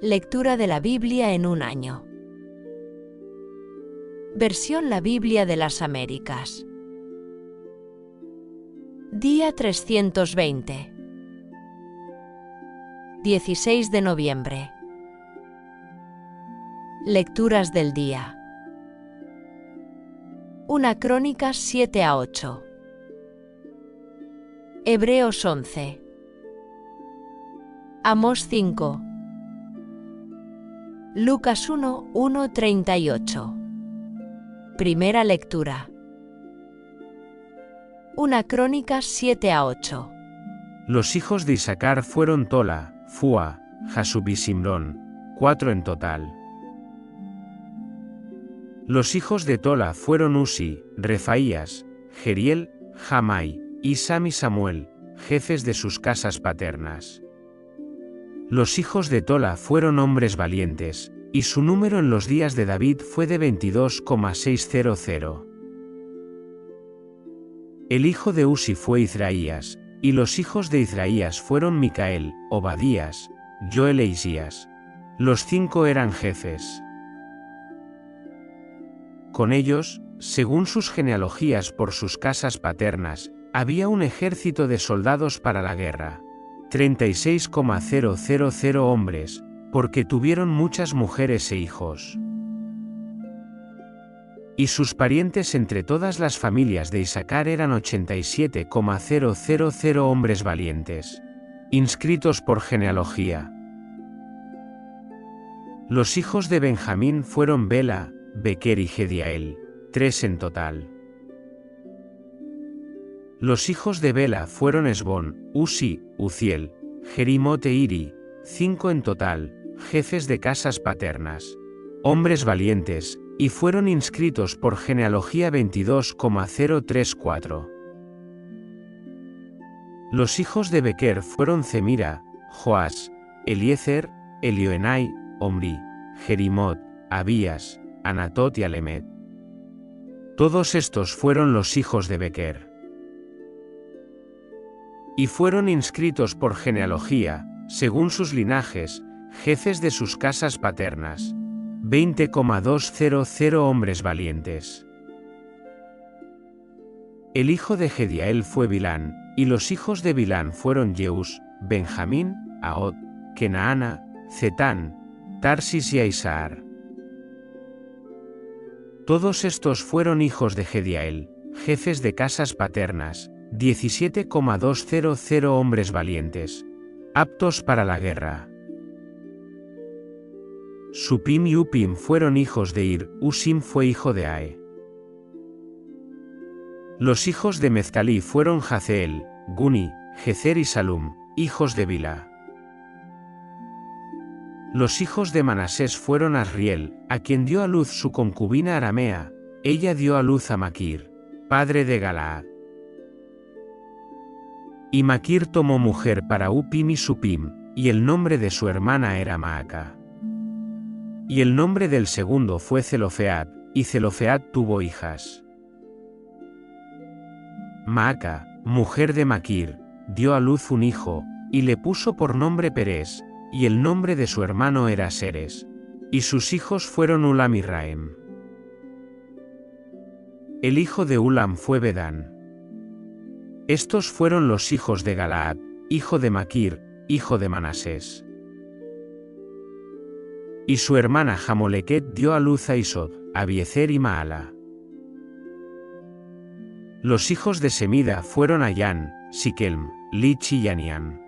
Lectura de la Biblia en un año. Versión La Biblia de las Américas. Día 320. 16 de noviembre. Lecturas del día. 1 Crónicas 7-8. Hebreos 11. Amós 5. Lucas 1:38. Primera lectura. 1 Crónicas 7-8. Los hijos de Isacar fueron Tola, Fúa, Jasub y Simrón, 4 en total. Los hijos de Tola fueron Uzi, Refaías, Jeriel, Jamai, Isam y Samuel, jefes de sus casas paternas. Los hijos de Tola fueron hombres valientes, y su número en los días de David fue de 22,600. El hijo de Uzi fue Izraías, y los hijos de Izraías fueron Micael, Obadías, Joel e Isías. Los 5 eran jefes. Con ellos, según sus genealogías por sus casas paternas, había un ejército de soldados para la guerra. 36,000 hombres, porque tuvieron muchas mujeres e hijos. Y sus parientes entre todas las familias de Isacar eran 87,000 hombres valientes, inscritos por genealogía. Los hijos de Benjamín fueron Bela, Bequer y Gediael, 3 en total. Los hijos de Bela fueron Esbón, Uzi, Uziel, Jerimot e Iri, 5 en total, jefes de casas paternas, hombres valientes, y fueron inscritos por genealogía 22,034. Los hijos de Bequer fueron Zemira, Joás, Eliezer, Elioenai, Omri, Jerimot, Abías, Anatot y Alemet. Todos estos fueron los hijos de Bequer. Y fueron inscritos por genealogía, según sus linajes, jefes de sus casas paternas, 20,200 hombres valientes. El hijo de Gediael fue Bilán, y los hijos de Bilán fueron Jeús, Benjamín, Ahod, Kenaana, Zetán, Tarsis y Aisar. Todos estos fueron hijos de Gediael, jefes de casas paternas, 17,200 hombres valientes, aptos para la guerra. Supim y Upim fueron hijos de Ir, Usim fue hijo de Ae. Los hijos de Mezcalí fueron Jaceel, Guni, Jezer y Salum, hijos de Bilá. Los hijos de Manasés fueron Asriel, a quien dio a luz su concubina Aramea, ella dio a luz a Maquir, padre de Galaad. Y Maquir tomó mujer para Upim y Supim, y el nombre de su hermana era Maaca. Y el nombre del segundo fue Zelofead, y Zelofead tuvo hijas. Maaca, mujer de Maquir, dio a luz un hijo, y le puso por nombre Perez, y el nombre de su hermano era Seres, y sus hijos fueron Ulam y Raem. El hijo de Ulam fue Bedán. Estos fueron los hijos de Galaad, hijo de Maquir, hijo de Manasés. Y su hermana Jamoleket dio a luz a Isod, Abiezer y Maala. Los hijos de Semida fueron Ayán, Sikelm, Lich y Yanián.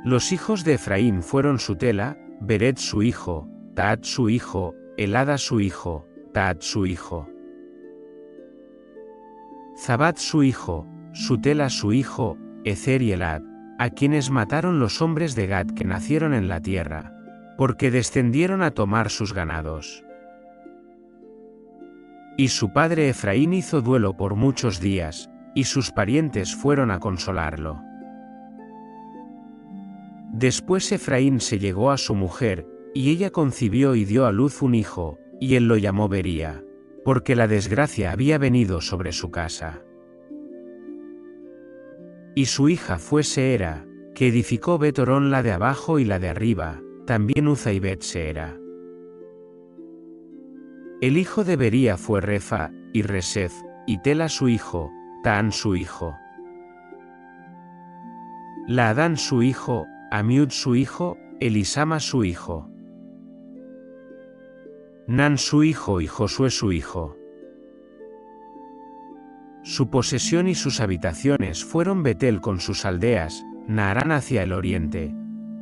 Los hijos de Efraín fueron Sutela, Beret su hijo, Taat su hijo, Elada su hijo, Taat su hijo. Zabat su hijo, Sutela su hijo, Ezer y Elad, a quienes mataron los hombres de Gad que nacieron en la tierra, porque descendieron a tomar sus ganados. Y su padre Efraín hizo duelo por muchos días, y sus parientes fueron a consolarlo. Después Efraín se llegó a su mujer, y ella concibió y dio a luz un hijo, y él lo llamó Bería, porque la desgracia había venido sobre su casa. Y su hija fue Seera, que edificó Bet-Orón la de abajo y la de arriba, también Uza y Bet-Seera. El hijo de Bería fue Refa, y Resef, y Tela su hijo, Taán su hijo. Laadán su hijo, Amiud su hijo, Elisama su hijo. Nan su hijo y Josué su hijo. Su posesión y sus habitaciones fueron Betel con sus aldeas, Naarán hacia el oriente,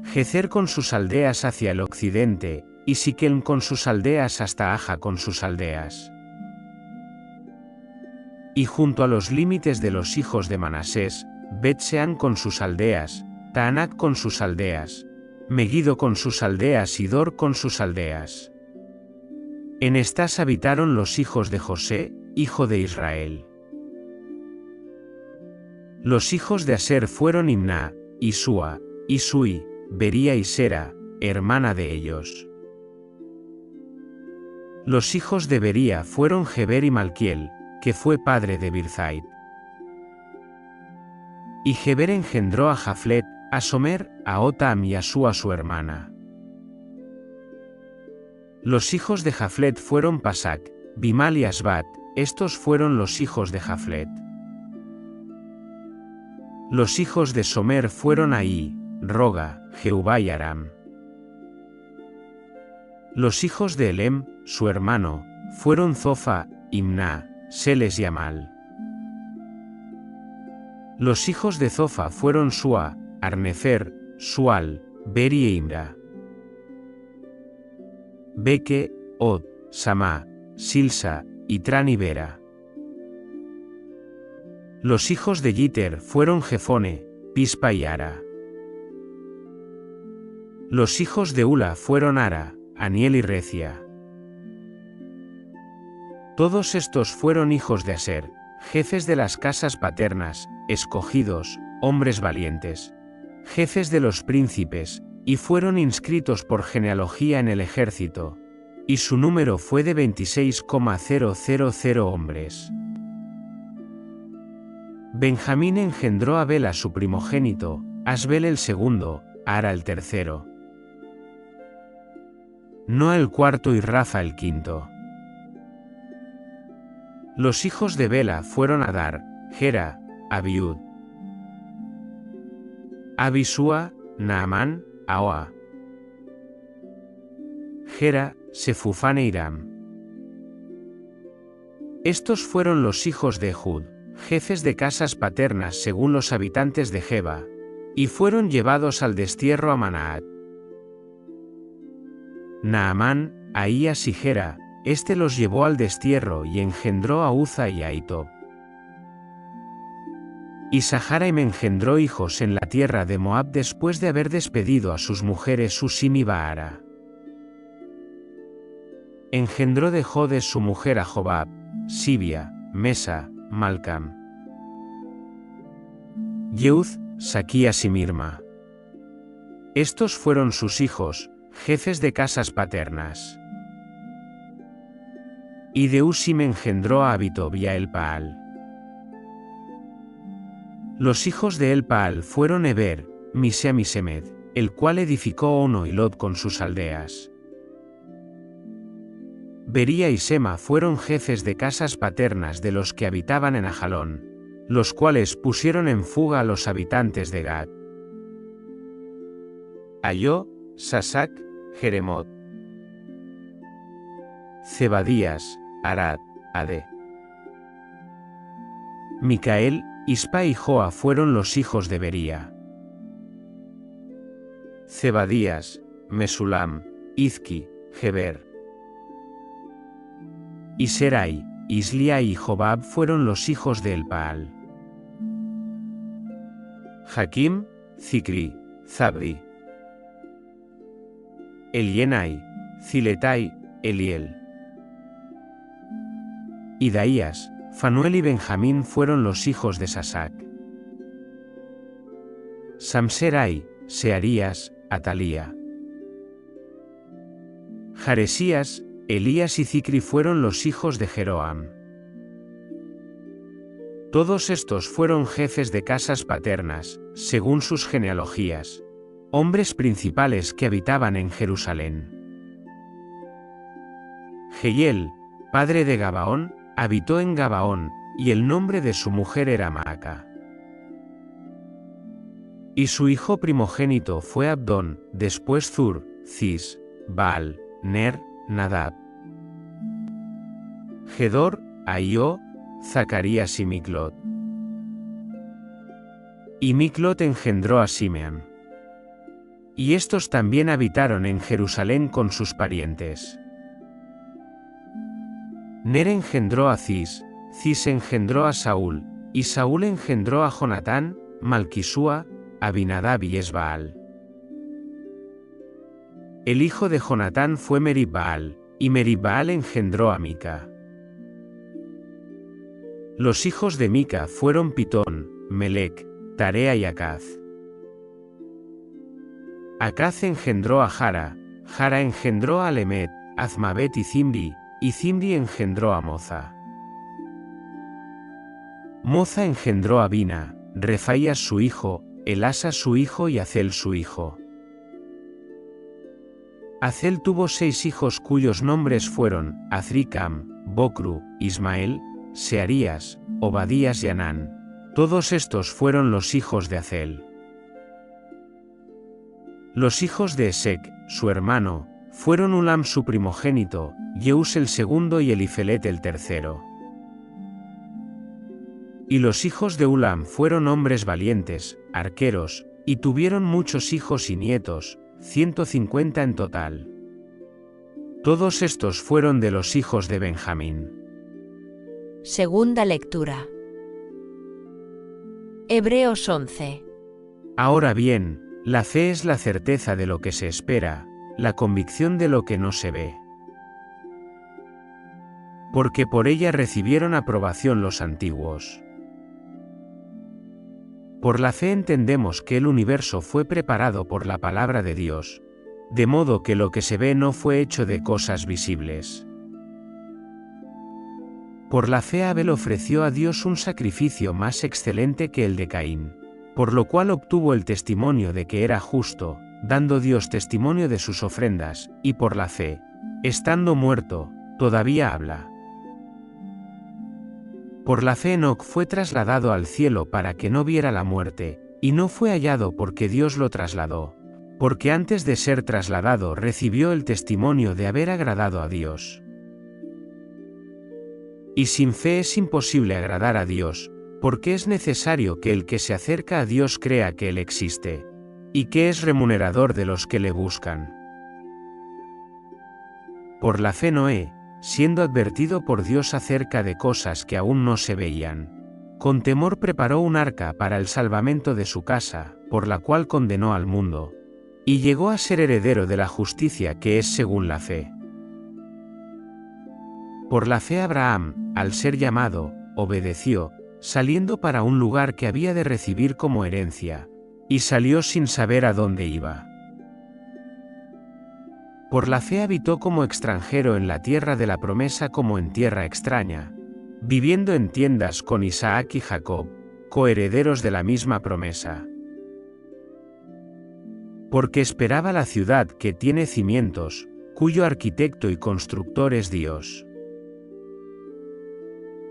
Gezer con sus aldeas hacia el occidente, y Siquem con sus aldeas hasta Aja con sus aldeas. Y junto a los límites de los hijos de Manasés, Bet-Seán con sus aldeas, Taanac con sus aldeas, Megiddo con sus aldeas y Dor con sus aldeas. En estas habitaron los hijos de José, hijo de Israel. Los hijos de Aser fueron Imná, Isúa, Isui, Bería y Sera, hermana de ellos. Los hijos de Bería fueron Geber y Malquiel, que fue padre de Birzait. Y Geber engendró a Jaflet, a Somer, a Otam y a Súa su hermana. Los hijos de Jaflet fueron Pasac, Bimal y Asbat, estos fueron los hijos de Jaflet. Los hijos de Somer fueron Ahí, Roga, Jeubá y Aram. Los hijos de Elem, su hermano, fueron Zofa, Imná, Seles y Amal. Los hijos de Zofa fueron Sua, Arnefer, Sual, Beri e Imra. Beke, Od, Samá, Silsa, Itrán y Bera. Los hijos de Yiter fueron Jefone, Pispa y Ara. Los hijos de Ula fueron Ara, Aniel y Recia. Todos estos fueron hijos de Aser, jefes de las casas paternas, escogidos, hombres valientes, jefes de los príncipes, y fueron inscritos por genealogía en el ejército, y su número fue de 26,000 hombres. Benjamín engendró a Bela su primogénito, Asbel el segundo, Ara el tercero, Noa el cuarto y Rafa el quinto. Los hijos de Bela fueron Adar, Gera, Abiud, Abisúa, Naamán, Ahoa, Gera, Sefufán e Iram. Estos fueron los hijos de Ehud, jefes de casas paternas según los habitantes de Geba, y fueron llevados al destierro a Manaat. Naamán, Ahías y Gera, este los llevó al destierro y engendró a Uza y a Ahitob. Y Saharaim engendró hijos en la tierra de Moab después de haber despedido a sus mujeres Husim y Baara. Engendró de Jodes su mujer a Jobab, Sibia, Mesa, Malcam, Yeuz, Saquías y Mirma. Estos fueron sus hijos, jefes de casas paternas. Y de Husim engendró a Abitob y a Elpaal. Los hijos de Elpaal fueron Eber, Misem y Semed, el cual edificó Ono y Lod con sus aldeas. Bería y Sema fueron jefes de casas paternas de los que habitaban en Ajalón, los cuales pusieron en fuga a los habitantes de Gad. Ayó, Sasac, Jeremot, Zebadías, Arad, Ade. Micael, Ispa y Joa fueron los hijos de Bería. Zebadías, Mesulam, Izki, Geber. Y Serai, Islia y Jobab fueron los hijos de Elpaal. Jaquim, Zicri, Zabdi. Elienai, Ziletai, Eliel. Idaías, Fanuel y Benjamín fueron los hijos de Sasac. Samserai, Searías, Atalía. Jaresías, Elías y Zicri fueron los hijos de Jeroam. Todos estos fueron jefes de casas paternas, según sus genealogías, hombres principales que habitaban en Jerusalén. Jehiel, padre de Gabaón, habitó en Gabaón, y el nombre de su mujer era Maaca. Y su hijo primogénito fue Abdón, después Zur, Cis, Baal, Ner, Nadab, Gedor, Ahío, Zacarías y Miclot. Y Miclot engendró a Simeam. Y estos también habitaron en Jerusalén con sus parientes. Ner engendró a Cis, Cis engendró a Saúl, y Saúl engendró a Jonatán, Malquisúa, Abinadab y Esbaal. El hijo de Jonatán fue Merib-Baal, y Merib-Baal engendró a Mica. Los hijos de Mica fueron Pitón, Melec, Tarea y Acaz. Acaz engendró a Jara, Jara engendró a Alemet, Azmabet y Zimri engendró a Moza. Moza engendró a Bina, Refaías su hijo, Elasa su hijo y Azel su hijo. Azel tuvo 6 hijos cuyos nombres fueron Azricam, Bocru, Ismael, Searías, Obadías y Anán. Todos estos fueron los hijos de Azel. Los hijos de Esec, su hermano, fueron Ulam su primogénito, Yeús el segundo y Elifelet el tercero. Y los hijos de Ulam fueron hombres valientes, arqueros, y tuvieron muchos hijos y nietos, 150 en total. Todos estos fueron de los hijos de Benjamín. Segunda lectura. Hebreos 11. Ahora bien, la fe es la certeza de lo que se espera, la convicción de lo que no se ve. Porque por ella recibieron aprobación los antiguos. Por la fe entendemos que el universo fue preparado por la palabra de Dios, de modo que lo que se ve no fue hecho de cosas visibles. Por la fe Abel ofreció a Dios un sacrificio más excelente que el de Caín, por lo cual obtuvo el testimonio de que era justo, dando Dios testimonio de sus ofrendas, y por la fe, estando muerto, todavía habla. Por la fe Enoc fue trasladado al cielo para que no viera la muerte, y no fue hallado porque Dios lo trasladó, porque antes de ser trasladado recibió el testimonio de haber agradado a Dios. Y sin fe es imposible agradar a Dios, porque es necesario que el que se acerca a Dios crea que Él existe, y que es remunerador de los que le buscan. Por la fe Noé, siendo advertido por Dios acerca de cosas que aún no se veían, con temor preparó un arca para el salvamento de su casa, por la cual condenó al mundo, y llegó a ser heredero de la justicia que es según la fe. Por la fe Abraham, al ser llamado, obedeció, saliendo para un lugar que había de recibir como herencia, y salió sin saber a dónde iba. Por la fe habitó como extranjero en la tierra de la promesa como en tierra extraña, viviendo en tiendas con Isaac y Jacob, coherederos de la misma promesa. Porque esperaba la ciudad que tiene cimientos, cuyo arquitecto y constructor es Dios.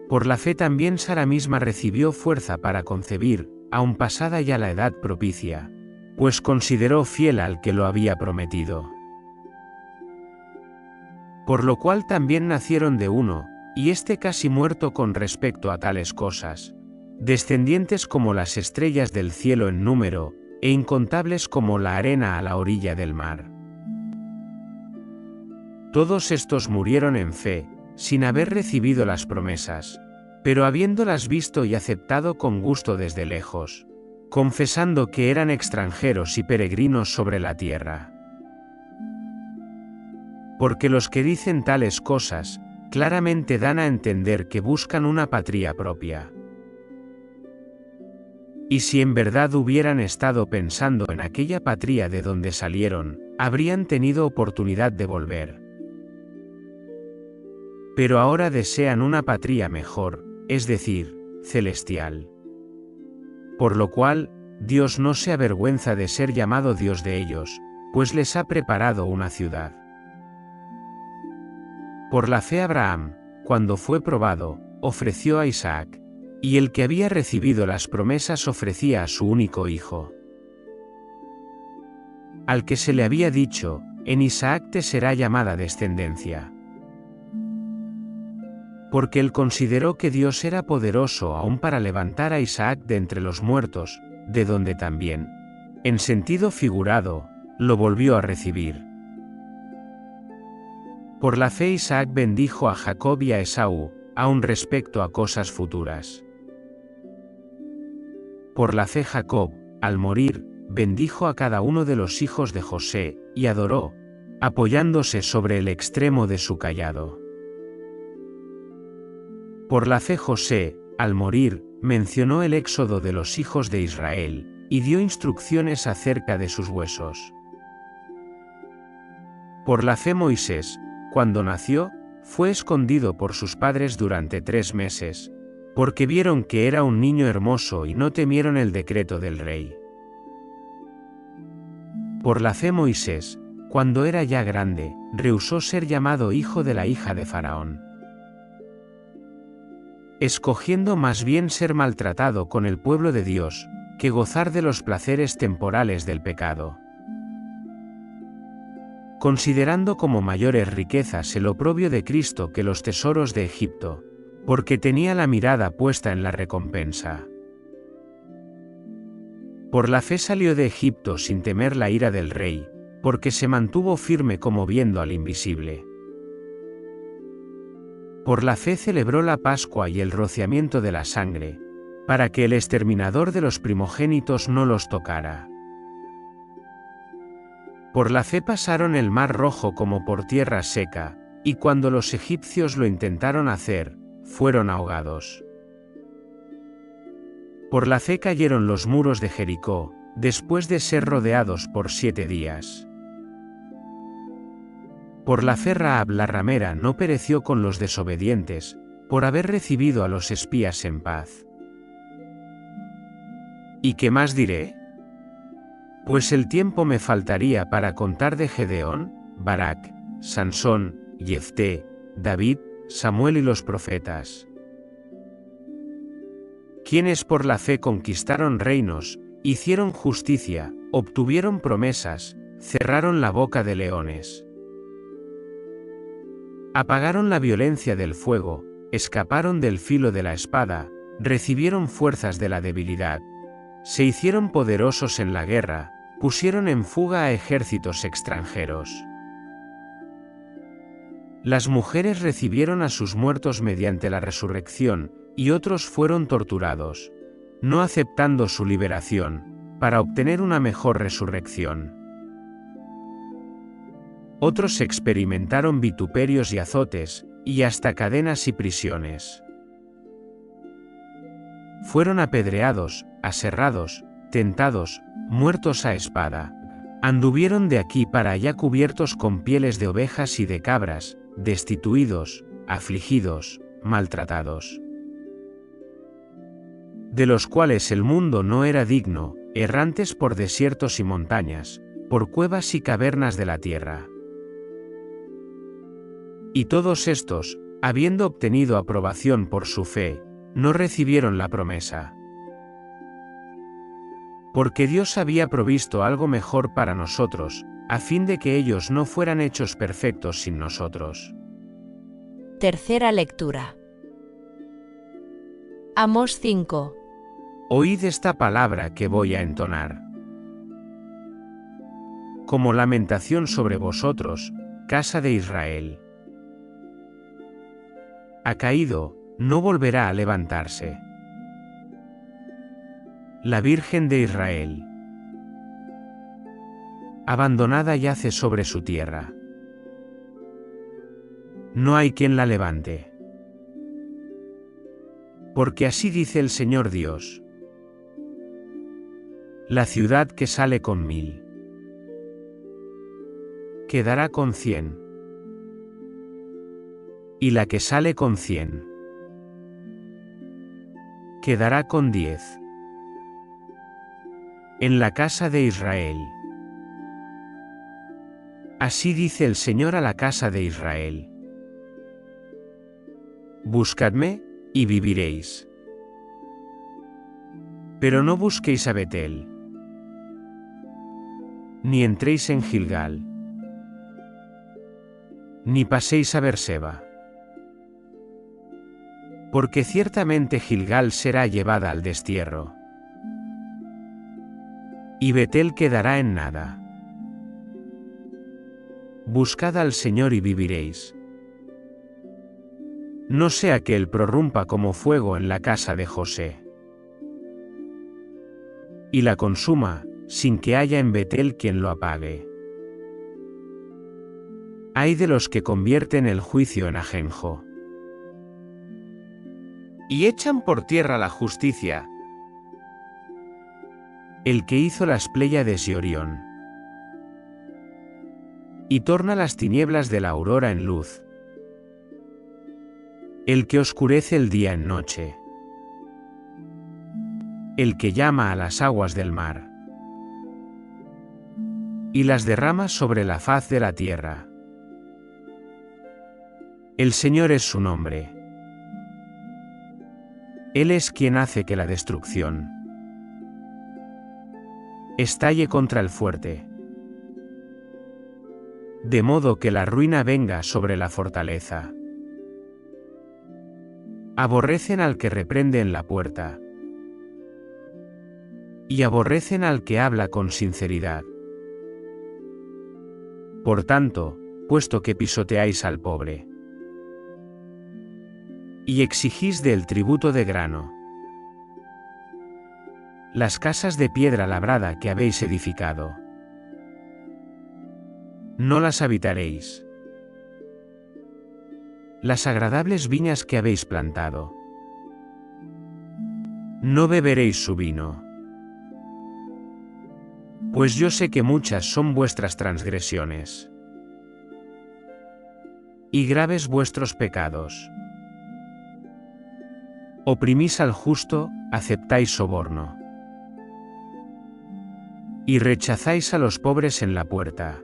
Por la fe también Sara misma recibió fuerza para concebir, aun pasada ya la edad propicia, pues consideró fiel al que lo había prometido. Por lo cual también nacieron de uno, y éste casi muerto con respecto a tales cosas, descendientes como las estrellas del cielo en número, e incontables como la arena a la orilla del mar. Todos estos murieron en fe, sin haber recibido las promesas, pero habiéndolas visto y aceptado con gusto desde lejos, confesando que eran extranjeros y peregrinos sobre la tierra. Porque los que dicen tales cosas, claramente dan a entender que buscan una patria propia. Y si en verdad hubieran estado pensando en aquella patria de donde salieron, habrían tenido oportunidad de volver. Pero ahora desean una patria mejor, es decir, celestial. Por lo cual, Dios no se avergüenza de ser llamado Dios de ellos, pues les ha preparado una ciudad. Por la fe Abraham, cuando fue probado, ofreció a Isaac, y el que había recibido las promesas ofrecía a su único hijo. Al que se le había dicho, en Isaac te será llamada descendencia. Porque él consideró que Dios era poderoso aún para levantar a Isaac de entre los muertos, de donde también, en sentido figurado, lo volvió a recibir. Por la fe Isaac bendijo a Jacob y a Esaú, aun respecto a cosas futuras. Por la fe Jacob, al morir, bendijo a cada uno de los hijos de José, y adoró, apoyándose sobre el extremo de su cayado. Por la fe José, al morir, mencionó el éxodo de los hijos de Israel, y dio instrucciones acerca de sus huesos. Por la fe Moisés, cuando nació, fue escondido por sus padres durante 3 meses, porque vieron que era un niño hermoso y no temieron el decreto del rey. Por la fe Moisés, cuando era ya grande, rehusó ser llamado hijo de la hija de Faraón, escogiendo más bien ser maltratado con el pueblo de Dios, que gozar de los placeres temporales del pecado. Considerando como mayores riquezas el oprobio de Cristo que los tesoros de Egipto, porque tenía la mirada puesta en la recompensa. Por la fe salió de Egipto sin temer la ira del rey, porque se mantuvo firme como viendo al invisible. Por la fe celebró la Pascua y el rociamiento de la sangre, para que el exterminador de los primogénitos no los tocara. Por la fe pasaron el mar Rojo como por tierra seca, y cuando los egipcios lo intentaron hacer, fueron ahogados. Por la fe cayeron los muros de Jericó, después de ser rodeados por 7 días. Por la fe Rahab la ramera no pereció con los desobedientes, por haber recibido a los espías en paz. ¿Y qué más diré? Pues el tiempo me faltaría para contar de Gedeón, Barak, Sansón, Jefté, David, Samuel y los profetas. Quienes por la fe conquistaron reinos, hicieron justicia, obtuvieron promesas, cerraron la boca de leones. Apagaron la violencia del fuego, escaparon del filo de la espada, recibieron fuerzas de la debilidad, se hicieron poderosos en la guerra, pusieron en fuga a ejércitos extranjeros. Las mujeres recibieron a sus muertos mediante la resurrección, y otros fueron torturados, no aceptando su liberación, para obtener una mejor resurrección. Otros experimentaron vituperios y azotes, y hasta cadenas y prisiones. Fueron apedreados, aserrados, tentados, muertos a espada. Anduvieron de aquí para allá cubiertos con pieles de ovejas y de cabras, destituidos, afligidos, maltratados. De los cuales el mundo no era digno, errantes por desiertos y montañas, por cuevas y cavernas de la tierra. Y todos estos, habiendo obtenido aprobación por su fe, no recibieron la promesa. Porque Dios había provisto algo mejor para nosotros, a fin de que ellos no fueran hechos perfectos sin nosotros. Tercera lectura. Amós 5. Oíd esta palabra que voy a entonar. Como lamentación sobre vosotros, casa de Israel. Ha caído, no volverá a levantarse. La Virgen de Israel. Abandonada yace sobre su tierra. No hay quien la levante. Porque así dice el Señor Dios. La ciudad que sale con 1000. Quedará con 100. Y la que sale con 100. quedará con 10. En la casa de Israel. Así dice el Señor a la casa de Israel. Buscadme, y viviréis. Pero no busquéis a Betel, ni entréis en Gilgal, ni paséis a Berseba. Porque ciertamente Gilgal será llevada al destierro, y Betel quedará en nada. Buscad al Señor y viviréis. No sea que él prorrumpa como fuego en la casa de José, y la consuma, sin que haya en Betel quien lo apague. Ay de los que convierten el juicio en ajenjo, y echan por tierra la justicia. El que hizo las Pléyades y Orión, y torna las tinieblas de la aurora en luz. El que oscurece el día en noche. El que llama a las aguas del mar, y las derrama sobre la faz de la tierra. El Señor es su nombre. Él es quien hace que la destrucción estalle contra el fuerte, de modo que la ruina venga sobre la fortaleza. Aborrecen al que reprende en la puerta, y aborrecen al que habla con sinceridad. Por tanto, puesto que pisoteáis al pobre, y exigís del tributo de grano, las casas de piedra labrada que habéis edificado, no las habitaréis. Las agradables viñas que habéis plantado, no beberéis su vino. Pues yo sé que muchas son vuestras transgresiones, y graves vuestros pecados. Oprimís al justo, aceptáis soborno, y rechazáis a los pobres en la puerta.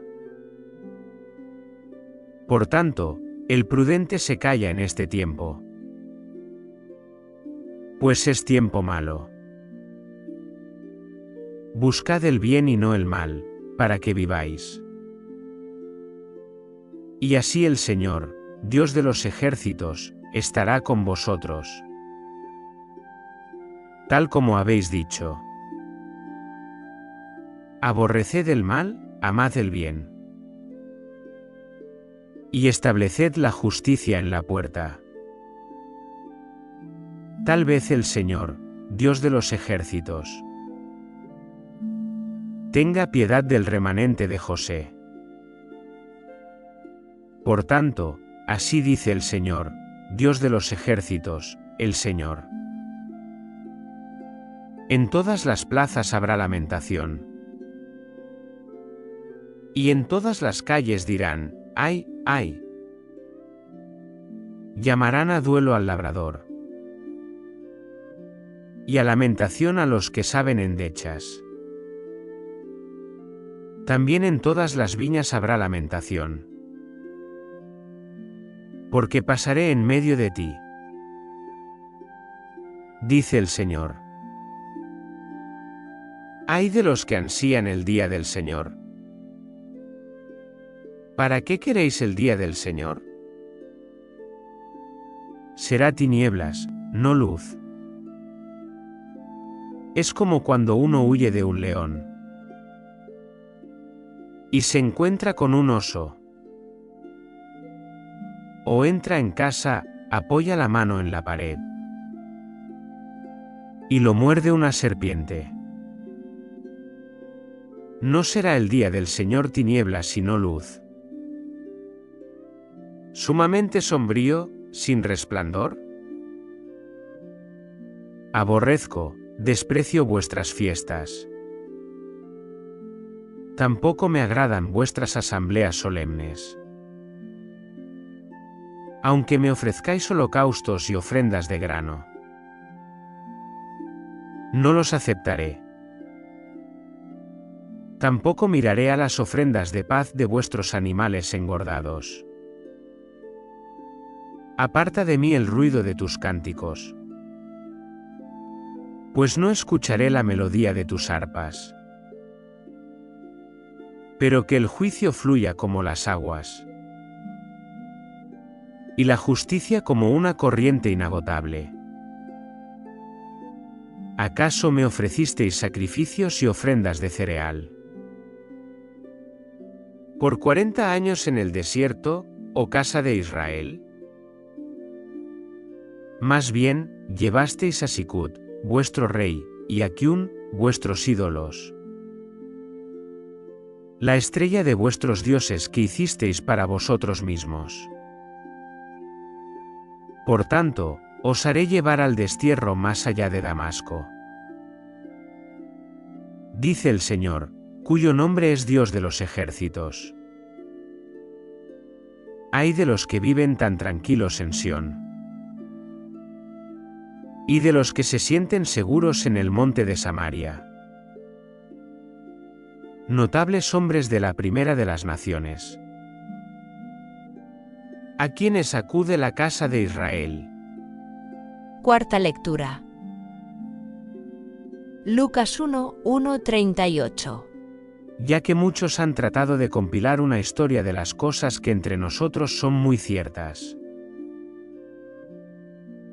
Por tanto, el prudente se calla en este tiempo, pues es tiempo malo. Buscad el bien y no el mal, para que viváis. Y así el Señor, Dios de los ejércitos, estará con vosotros, tal como habéis dicho. Aborreced el mal, amad el bien, y estableced la justicia en la puerta. Tal vez el Señor, Dios de los ejércitos, tenga piedad del remanente de José. Por tanto, así dice el Señor, Dios de los ejércitos, el Señor. En todas las plazas habrá lamentación, y en todas las calles dirán, ¡ay, ay! Llamarán a duelo al labrador, y a lamentación a los que saben endechas. También en todas las viñas habrá lamentación, porque pasaré en medio de ti, dice el Señor. Ay de los que ansían el día del Señor. ¿Para qué queréis el día del Señor? Será tinieblas, no luz. Es como cuando uno huye de un león y se encuentra con un oso, o entra en casa, apoya la mano en la pared y lo muerde una serpiente. No será el día del Señor tinieblas sino luz. Sumamente sombrío, sin resplandor. Aborrezco, desprecio vuestras fiestas. Tampoco me agradan vuestras asambleas solemnes. Aunque me ofrezcáis holocaustos y ofrendas de grano, No los aceptaré. Tampoco miraré a las ofrendas de paz de vuestros animales engordados. Aparta de mí el ruido de tus cánticos, pues no escucharé la melodía de tus arpas. Pero que el juicio fluya como las aguas, y la justicia como una corriente inagotable. ¿Acaso me ofrecisteis sacrificios y ofrendas de cereal? ¿Por 40 años en el desierto, oh casa de Israel? Más bien, llevasteis a Sicut, vuestro rey, y a Kiun, vuestros ídolos. La estrella de vuestros dioses que hicisteis para vosotros mismos. Por tanto, os haré llevar al destierro más allá de Damasco. Dice el Señor, cuyo nombre es Dios de los ejércitos. Ay de los que viven tan tranquilos en Sión, y de los que se sienten seguros en el monte de Samaria. Notables hombres de la primera de las naciones, a quienes acude la casa de Israel. Cuarta lectura. Lucas 1:38. Ya que muchos han tratado de compilar una historia de las cosas que entre nosotros son muy ciertas,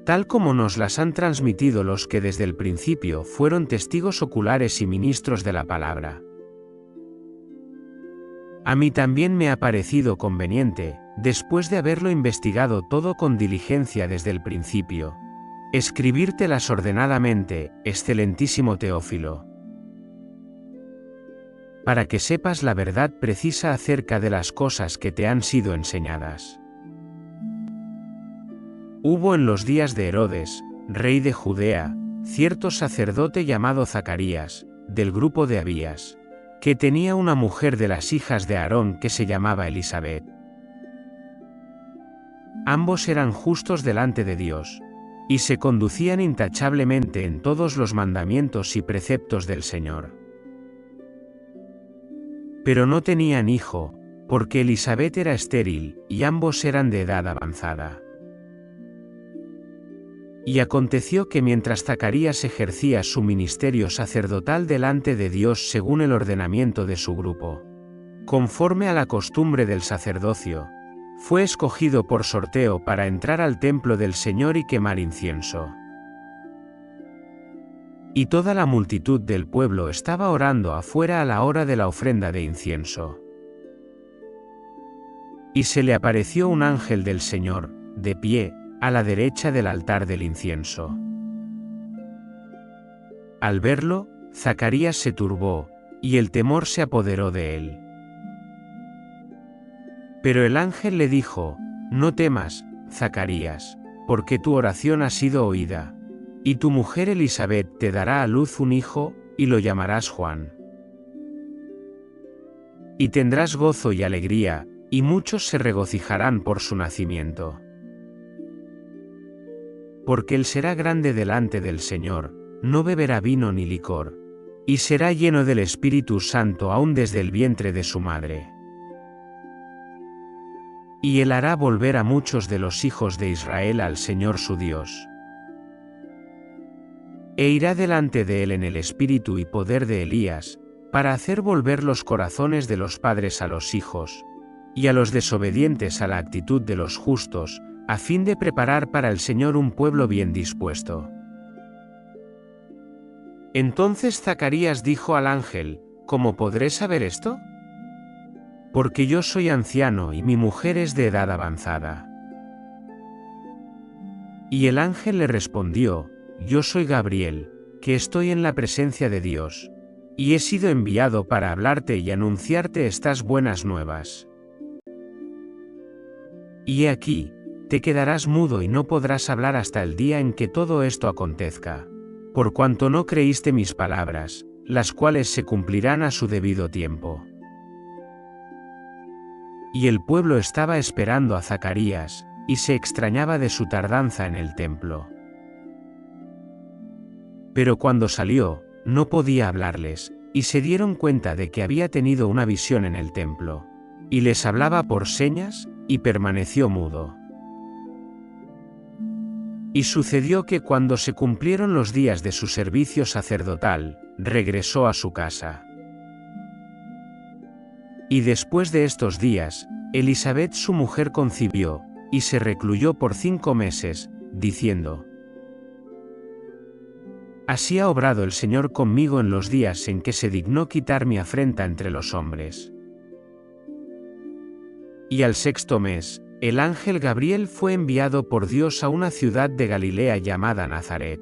tal como nos las han transmitido los que desde el principio fueron testigos oculares y ministros de la palabra. A mí también me ha parecido conveniente, después de haberlo investigado todo con diligencia desde el principio, escribírtelas ordenadamente, excelentísimo Teófilo, para que sepas la verdad precisa acerca de las cosas que te han sido enseñadas. Hubo en los días de Herodes, rey de Judea, cierto sacerdote llamado Zacarías, del grupo de Abías, que tenía una mujer de las hijas de Aarón que se llamaba Elisabet. Ambos eran justos delante de Dios, y se conducían intachablemente en todos los mandamientos y preceptos del Señor. Pero no tenían hijo, porque Elisabet era estéril, y ambos eran de edad avanzada. Y aconteció que mientras Zacarías ejercía su ministerio sacerdotal delante de Dios según el ordenamiento de su grupo, conforme a la costumbre del sacerdocio, fue escogido por sorteo para entrar al templo del Señor y quemar incienso. Y toda la multitud del pueblo estaba orando afuera a la hora de la ofrenda de incienso. Y se le apareció un ángel del Señor, de pie, a la derecha del altar del incienso. Al verlo, Zacarías se turbó, y el temor se apoderó de él. Pero el ángel le dijo, no temas, Zacarías, porque tu oración ha sido oída, y tu mujer Elisabet te dará a luz un hijo, y lo llamarás Juan. Y tendrás gozo y alegría, y muchos se regocijarán por su nacimiento. Porque él será grande delante del Señor, no beberá vino ni licor, y será lleno del Espíritu Santo aún desde el vientre de su madre. Y él hará volver a muchos de los hijos de Israel al Señor su Dios. E irá delante de él en el espíritu y poder de Elías, para hacer volver los corazones de los padres a los hijos, y a los desobedientes a la actitud de los justos, a fin de preparar para el Señor un pueblo bien dispuesto. Entonces Zacarías dijo al ángel, ¿cómo podré saber esto? Porque yo soy anciano y mi mujer es de edad avanzada. Y el ángel le respondió, yo soy Gabriel, que estoy en la presencia de Dios, y he sido enviado para hablarte y anunciarte estas buenas nuevas. Y he aquí, te quedarás mudo y no podrás hablar hasta el día en que todo esto acontezca, por cuanto no creíste mis palabras, las cuales se cumplirán a su debido tiempo. Y el pueblo estaba esperando a Zacarías, y se extrañaba de su tardanza en el templo. Pero cuando salió, no podía hablarles, y se dieron cuenta de que había tenido una visión en el templo. Y les hablaba por señas, y permaneció mudo. Y sucedió que cuando se cumplieron los días de su servicio sacerdotal, regresó a su casa. Y después de estos días, Elisabet su mujer concibió, y se recluyó por 5 meses, diciendo: Así ha obrado el Señor conmigo en los días en que se dignó quitar mi afrenta entre los hombres. Y al 6º mes, el ángel Gabriel fue enviado por Dios a una ciudad de Galilea llamada Nazaret,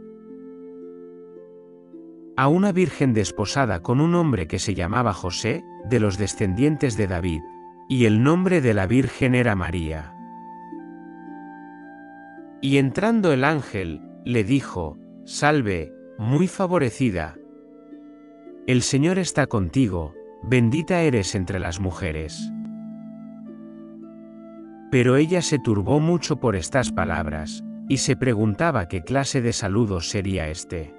a una virgen desposada con un hombre que se llamaba José, de los descendientes de David, y el nombre de la virgen era María. Y entrando el ángel, le dijo: Salve, muy favorecida. El Señor está contigo, bendita eres entre las mujeres. Pero ella se turbó mucho por estas palabras, y se preguntaba qué clase de saludo sería este.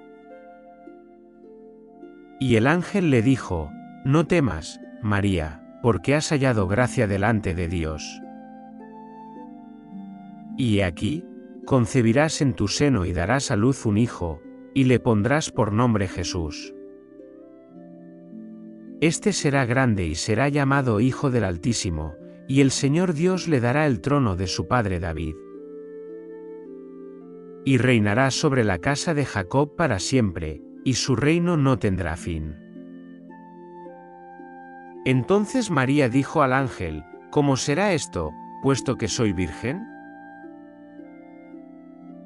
Y el ángel le dijo: No temas, María, porque has hallado gracia delante de Dios. Y he aquí, concebirás en tu seno y darás a luz un hijo, y le pondrás por nombre Jesús. Este será grande y será llamado Hijo del Altísimo, y el Señor Dios le dará el trono de su padre David. Y reinará sobre la casa de Jacob para siempre, y su reino no tendrá fin. Entonces María dijo al ángel: ¿Cómo será esto, puesto que soy virgen?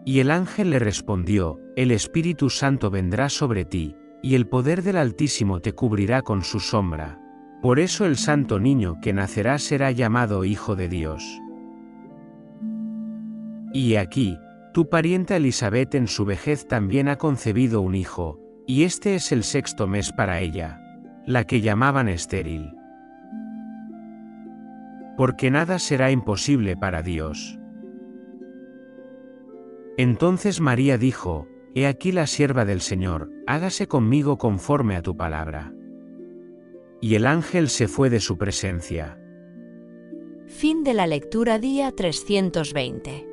Y el ángel le respondió: El Espíritu Santo vendrá sobre ti, y el poder del Altísimo te cubrirá con su sombra. Por eso el santo niño que nacerá será llamado Hijo de Dios. Y aquí, tu parienta Elisabet en su vejez también ha concebido un hijo, y este es el 6º mes para ella, la que llamaban estéril. Porque nada será imposible para Dios. Entonces María dijo: He aquí la sierva del Señor, hágase conmigo conforme a tu palabra. Y el ángel se fue de su presencia. Fin de la lectura día 320.